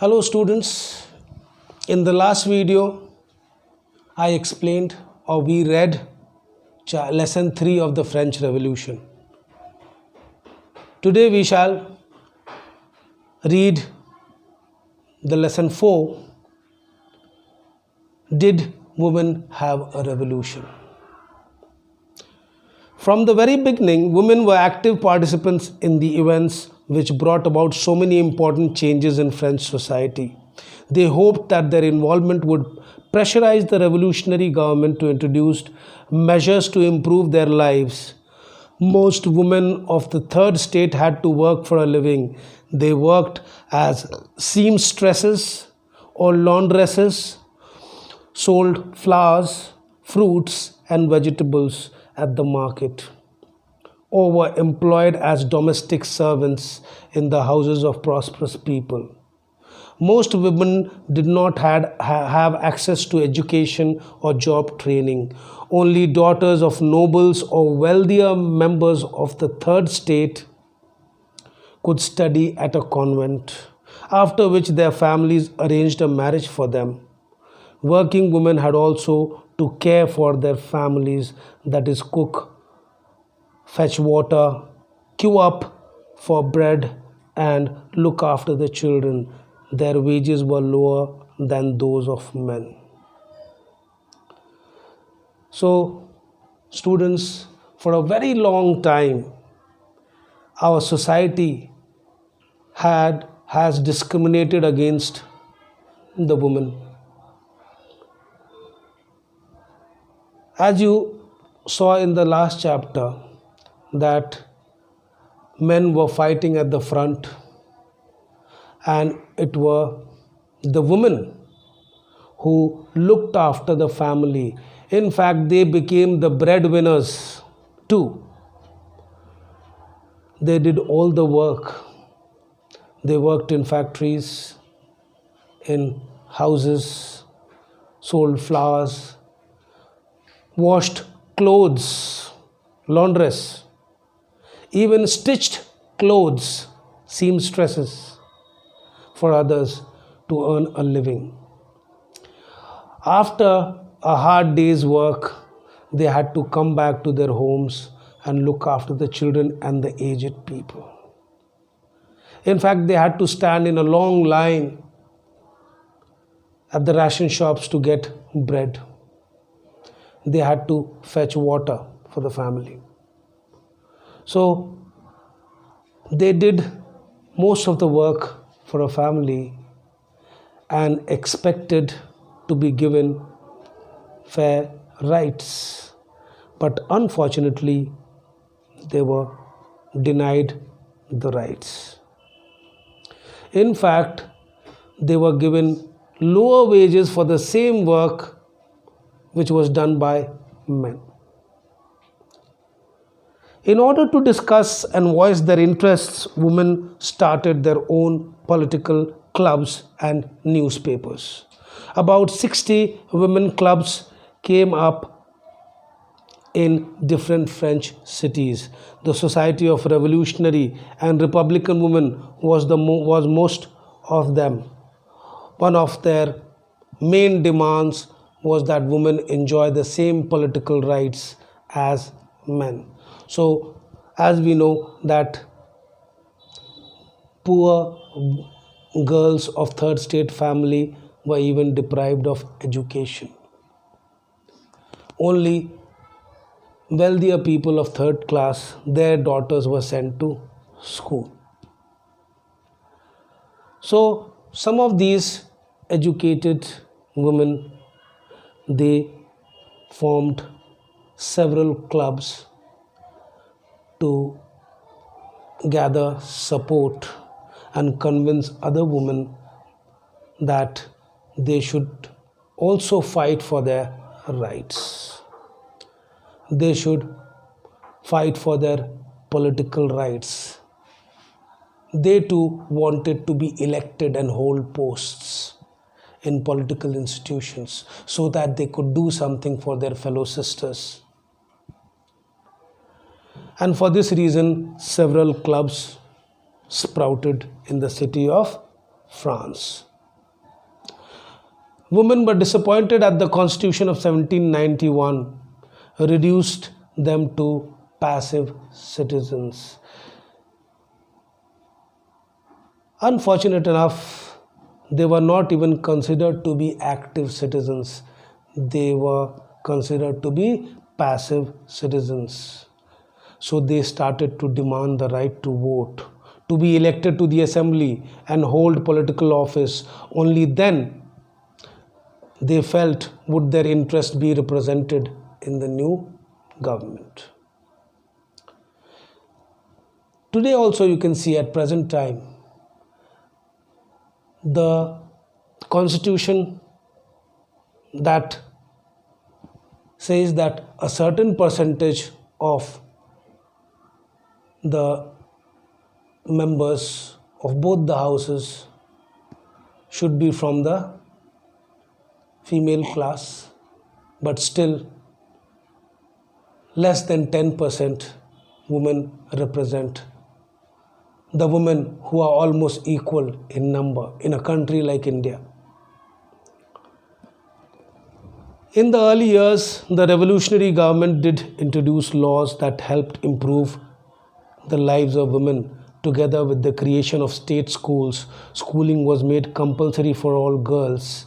Hello students, in the last video I explained or we read lesson 3 of the French Revolution. Today we shall read the lesson 4. Did women have a revolution? From the very beginning, women were active participants in the events which brought about so many important changes in French society. They hoped that their involvement would pressurize the revolutionary government to introduce measures to improve their lives. Most women of the third state had to work for a living. They worked as seamstresses or laundresses, sold flowers, fruits, and vegetables at the market, or were employed as domestic servants in the houses of prosperous people. Most women did not have access to education or job training. Only daughters of nobles or wealthier members of the third state could study at a convent, after which their families arranged a marriage for them. Working women had also to care for their families, that is, cook, fetch water, queue up for bread, and look after the children. Their wages were lower than those of men. So, students, for a very long time, our society has discriminated against the woman. As you saw in the last chapter, that men were fighting at the front and it were the women who looked after the family. In fact, they became the breadwinners too. They did all the work. They worked in factories, in houses, sold flowers, washed clothes, laundress, even stitched clothes, seamstresses for others to earn a living. After a hard day's work, they had to come back to their homes and look after the children and the aged people. In fact, they had to stand in a long line at the ration shops to get bread. They had to fetch water for the family. So they did most of the work for a family and expected to be given fair rights. But unfortunately, they were denied the rights. In fact, they were given lower wages for the same work which was done by men. In order to discuss and voice their interests, women started their own political clubs and newspapers. About 60 women clubs came up in different French cities. The Society of Revolutionary and Republican Women was most of them. One of their main demands was that women enjoy the same political rights as men. So, as we know that poor girls of third state family were even deprived of education. Only wealthier people of third class, their daughters were sent to school. So, some of these educated women, they formed several clubs to gather support and convince other women that they should also fight for their rights. They should fight for their political rights. They too wanted to be elected and hold posts in political institutions so that they could do something for their fellow sisters. And for this reason, several clubs sprouted in the city of France. Women were disappointed at the Constitution of 1791, reduced them to passive citizens. Unfortunate enough, they were not even considered to be active citizens. They were considered to be passive citizens. So they started to demand the right to vote, to be elected to the assembly and hold political office. Only then they felt would their interest be represented in the new government. Today also you can see at present time the constitution that says that a certain percentage of the members of both the houses should be from the female class, but still less than 10% women represent the women who are almost equal in number in a country like India. In the early years, the revolutionary government did introduce laws that helped improve the lives of women. Together with the creation of state schools, schooling was made compulsory for all girls.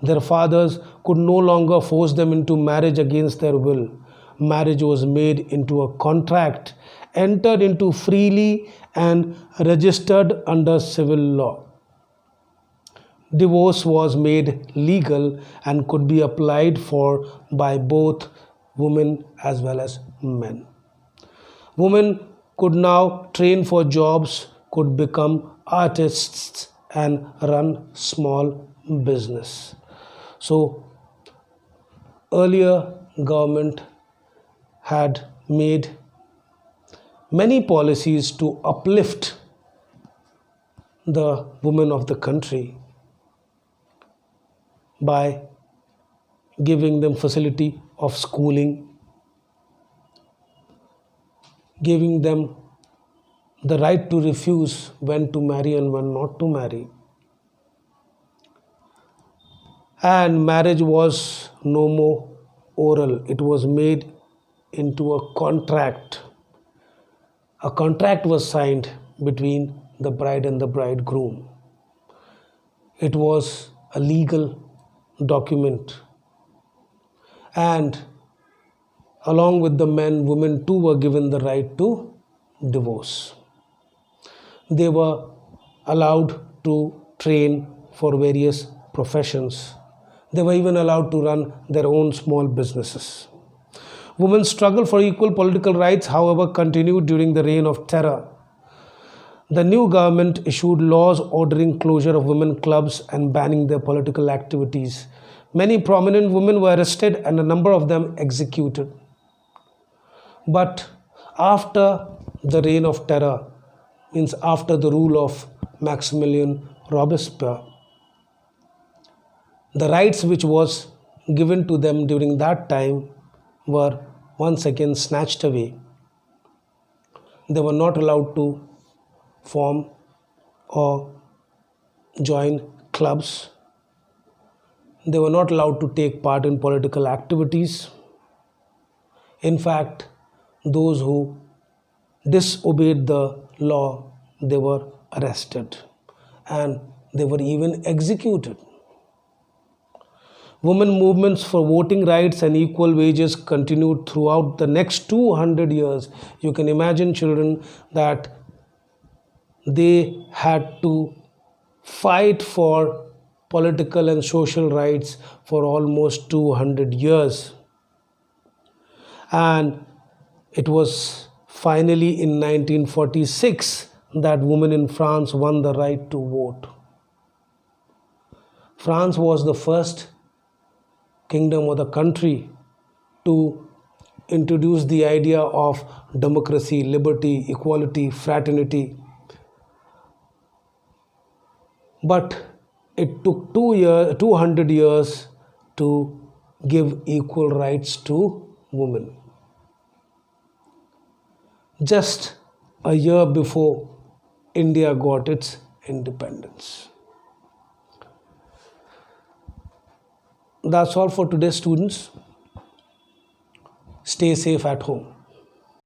Their fathers could no longer force them into marriage against their will. Marriage was made into a contract, entered into freely and registered under civil law. Divorce was made legal and could be applied for by both women as well as men. Women could now train for jobs, could become artists and run small business. So earlier government had made many policies to uplift the women of the country by giving them facility of schooling, giving them the right to refuse when to marry and when not to marry. And marriage was no more oral, it was made into a contract. A contract was signed between the bride and the bridegroom. It was a legal document, and along with the men, women too were given the right to divorce. They were allowed to train for various professions. They were even allowed to run their own small businesses. Women's struggle for equal political rights, however, continued during the reign of terror. The new government issued laws ordering closure of women clubs and banning their political activities. Many prominent women were arrested and a number of them executed. But after the reign of terror, means after the rule of Maximilian Robespierre, the rights which was given to them during that time were once again snatched away. They were not allowed to form or join clubs. They were not allowed to take part in political activities. In fact, those who disobeyed the law, they were arrested and they were even executed. Women movements for voting rights and equal wages continued throughout the next 200 years. You can imagine, children, that they had to fight for political and social rights for almost 200 years. And it was finally in 1946 that women in France won the right to vote. France was the first kingdom or the country to introduce the idea of democracy, liberty, equality, fraternity. But it took 200 years to give equal rights to women. Just a year before India got its independence. that's all for today, students. Stay safe at home.